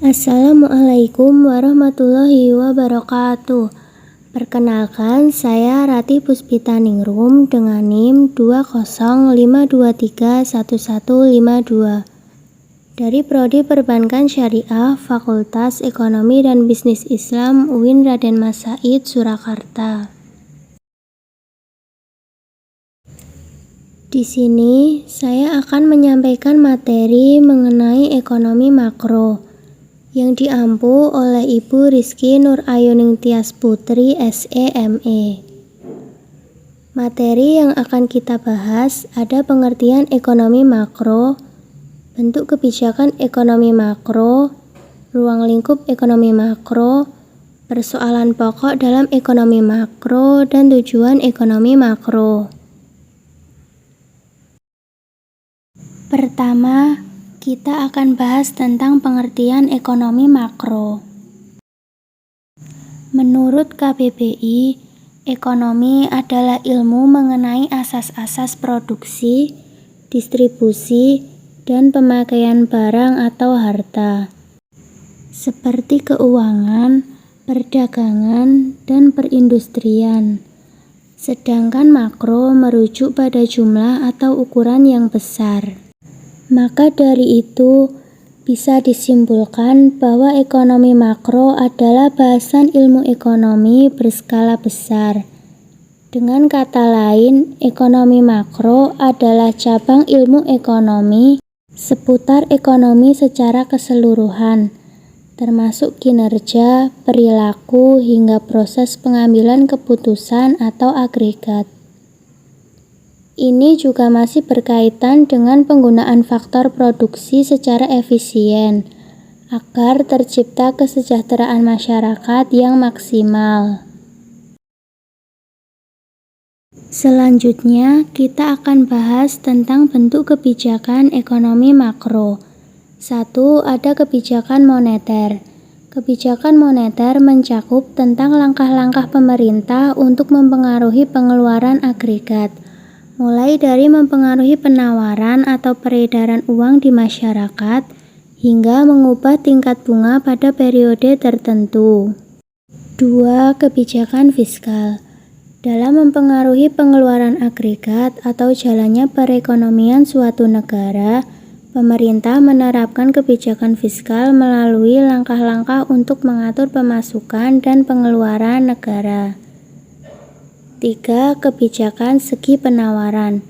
Assalamualaikum warahmatullahi wabarakatuh. Perkenalkan, saya Rati Puspitaningrum dengan NIM 205231152 dari Prodi Perbankan Syariah Fakultas Ekonomi dan Bisnis Islam UIN Raden Mas Said, Surakarta. Di sini saya akan menyampaikan materi mengenai ekonomi makro yang diampu oleh Ibu Rizky Nurayuning Tias Putri SEME. Materi yang akan kita bahas ada pengertian ekonomi makro, bentuk kebijakan ekonomi makro, ruang lingkup ekonomi makro, persoalan pokok dalam ekonomi makro, dan tujuan ekonomi makro. Pertama, kita akan bahas tentang pengertian ekonomi makro. Menurut KBBI, ekonomi adalah ilmu mengenai asas-asas produksi, distribusi, dan pemakaian barang atau harta, seperti keuangan, perdagangan, dan perindustrian. Sedangkan makro merujuk pada jumlah atau ukuran yang besar. Maka dari itu, bisa disimpulkan bahwa ekonomi makro adalah bahasan ilmu ekonomi berskala besar. Dengan kata lain, ekonomi makro adalah cabang ilmu ekonomi seputar ekonomi secara keseluruhan, termasuk kinerja, perilaku, hingga proses pengambilan keputusan atau agregat. Ini juga masih berkaitan dengan penggunaan faktor produksi secara efisien agar tercipta kesejahteraan masyarakat yang maksimal. Selanjutnya, kita akan bahas tentang bentuk kebijakan ekonomi makro. 1. Ada kebijakan moneter. Kebijakan moneter mencakup tentang langkah-langkah pemerintah untuk mempengaruhi pengeluaran agregat, mulai dari mempengaruhi penawaran atau peredaran uang di masyarakat, hingga mengubah tingkat bunga pada periode tertentu. 2. Kebijakan fiskal. Dalam mempengaruhi pengeluaran agregat atau jalannya perekonomian suatu negara, pemerintah menerapkan kebijakan fiskal melalui langkah-langkah untuk mengatur pemasukan dan pengeluaran negara. 3. Kebijakan segi penawaran.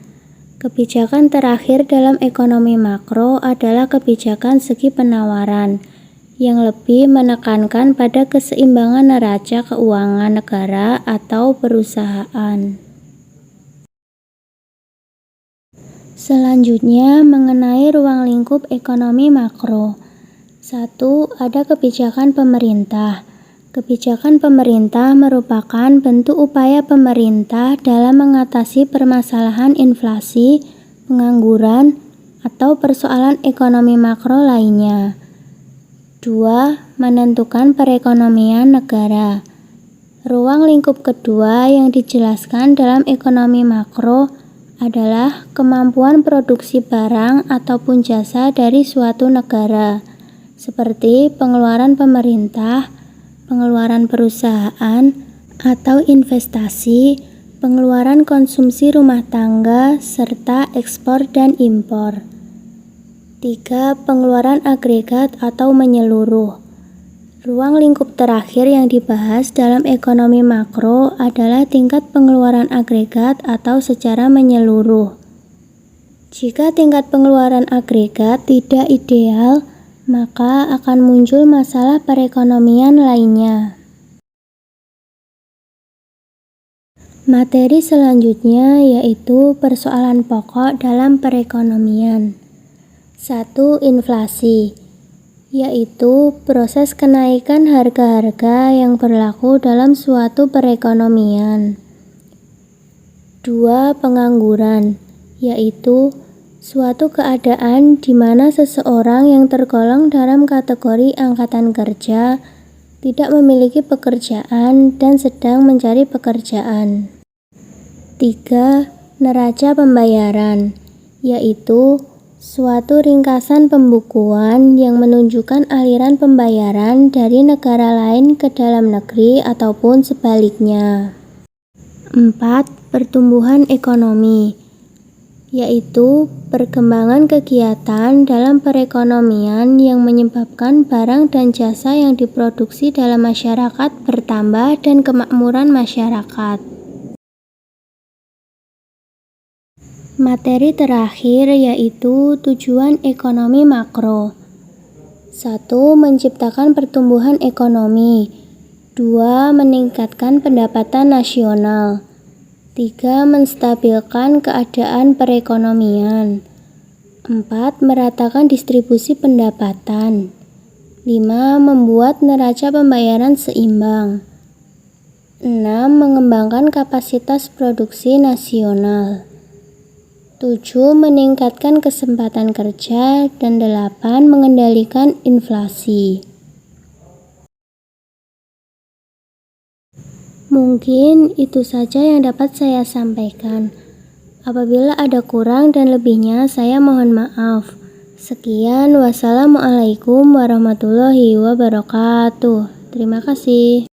Kebijakan terakhir dalam ekonomi makro adalah kebijakan segi penawaran, yang lebih menekankan pada keseimbangan neraca keuangan negara atau perusahaan. Selanjutnya, mengenai ruang lingkup ekonomi makro. 1. Ada kebijakan pemerintah. Kebijakan pemerintah merupakan bentuk upaya pemerintah dalam mengatasi permasalahan inflasi, pengangguran, atau persoalan ekonomi makro lainnya. 2. Menentukan perekonomian negara. Ruang lingkup kedua yang dijelaskan dalam ekonomi makro adalah kemampuan produksi barang ataupun jasa dari suatu negara, seperti pengeluaran pemerintah, pengeluaran perusahaan atau investasi, pengeluaran konsumsi rumah tangga, serta ekspor dan impor. 3. Pengeluaran agregat atau menyeluruh. Ruang lingkup terakhir yang dibahas dalam ekonomi makro adalah tingkat pengeluaran agregat atau secara menyeluruh. Jika tingkat pengeluaran agregat tidak ideal, maka akan muncul masalah perekonomian lainnya. Materi selanjutnya yaitu persoalan pokok dalam perekonomian. 1. Inflasi, yaitu proses kenaikan harga-harga yang berlaku dalam suatu perekonomian. 2. Pengangguran, yaitu suatu keadaan di mana seseorang yang tergolong dalam kategori angkatan kerja tidak memiliki pekerjaan dan sedang mencari pekerjaan. 3. Neraca pembayaran, yaitu Suatu ringkasan pembukuan yang menunjukkan aliran pembayaran dari negara lain ke dalam negeri ataupun sebaliknya. 4. Pertumbuhan ekonomi, yaitu perkembangan kegiatan dalam perekonomian yang menyebabkan barang dan jasa yang diproduksi dalam masyarakat bertambah dan kemakmuran masyarakat. Materi terakhir yaitu tujuan ekonomi makro. 1. Menciptakan pertumbuhan ekonomi. 2. Meningkatkan pendapatan nasional. 3. Menstabilkan keadaan perekonomian. 4. Meratakan distribusi pendapatan. 5. Membuat neraca pembayaran seimbang. 6. Mengembangkan kapasitas produksi nasional. 7. Meningkatkan kesempatan kerja. Dan 8. Mengendalikan inflasi. Mungkin itu saja yang dapat saya sampaikan. Apabila ada kurang dan lebihnya, saya mohon maaf. Sekian, wassalamualaikum warahmatullahi wabarakatuh. Terima kasih.